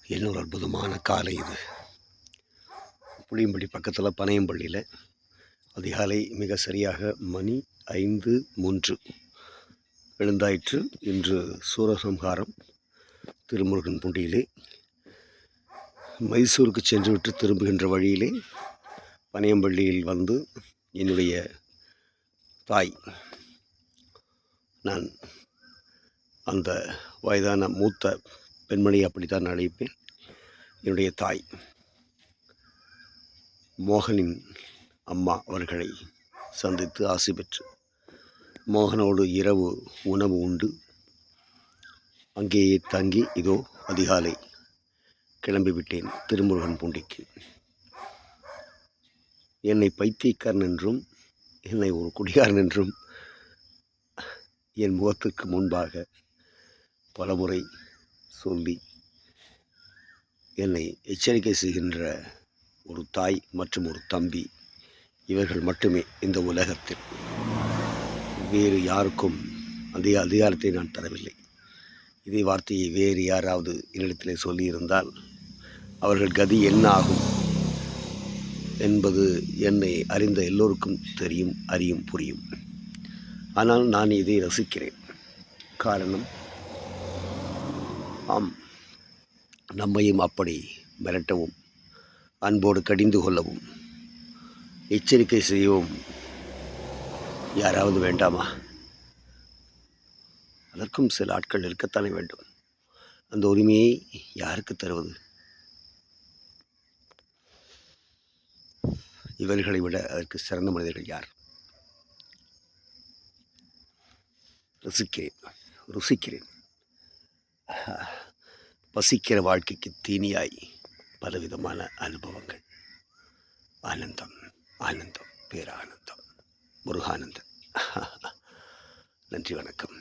இன்னொரு அற்புதமான காலை இது. புளியம்பள்ளி பக்கத்தில் பனையம்பள்ளியில் அதிகாலை மிக சரியாக மணி 5:03 எழுந்தாயிற்று. இன்று சூரசம்ஹாரம் திருமுருகன் பூண்டியிலே. மைசூருக்கு சென்றுவிட்டு திரும்புகின்ற வழியிலே பனையம்பள்ளியில் வந்து என்னுடைய தாய், நான் அந்த வயதான மூத்த பெண்மணி அப்படித்தான் அழைப்பேன், என்னுடைய தாய் மோகனின் அம்மா அவர்களை சந்தித்து ஆசி பெற்று மோகனோடு இரவு உணவு உண்டு அங்கேயே தங்கி இதோ அதிகாலை கிளம்பிவிட்டேன் திருமுருகன் பூண்டிக்கு. என்னை பைத்தியக்காரன் என்றும் என்னை ஒரு குடிகாரன் என்றும் என் முகத்துக்கு முன்பாக பலமுறை சொல்லி என்னை எச்சரிக்கை செய்கின்ற ஒரு தாய் மற்றும் ஒரு தம்பி, இவர்கள் மட்டுமே இந்த உலகத்தில். வேறு யாருக்கும் அதிக அதிகாரத்தை நான் தரவில்லை. இதே வார்த்தையை வேறு யாராவது என்னிடத்தில் சொல்லியிருந்தால் அவர்கள் கதி என்ன ஆகும் என்பது என்னை அறிந்த எல்லோருக்கும் தெரியும், அறியும், புரியும். ஆனால் நான் இதை ரசிக்கிறேன். காரணம், ஆம், நம்மையும் அப்படி மிரட்டவும், அன்போடு கடிந்து கொள்ளவும், எச்சரிக்கை செய்யவும் யாராவது வேண்டாமா? அதற்கும் சில ஆட்கள் இருக்கத்தானே வேண்டும். அந்த உரிமையை யாருக்கு தருவது? இவர்களை விட அதற்கு சிறந்த மனிதர்கள் யார்? ருசிக்கிறேன். பசிக்கிற வாழ்க்கைக்கு தீனியாய் பலவிதமான அனுபவங்கள். ஆனந்தம், ஆனந்தம், பேரானந்தம், முருகானந்தம். நன்றி, வணக்கம்.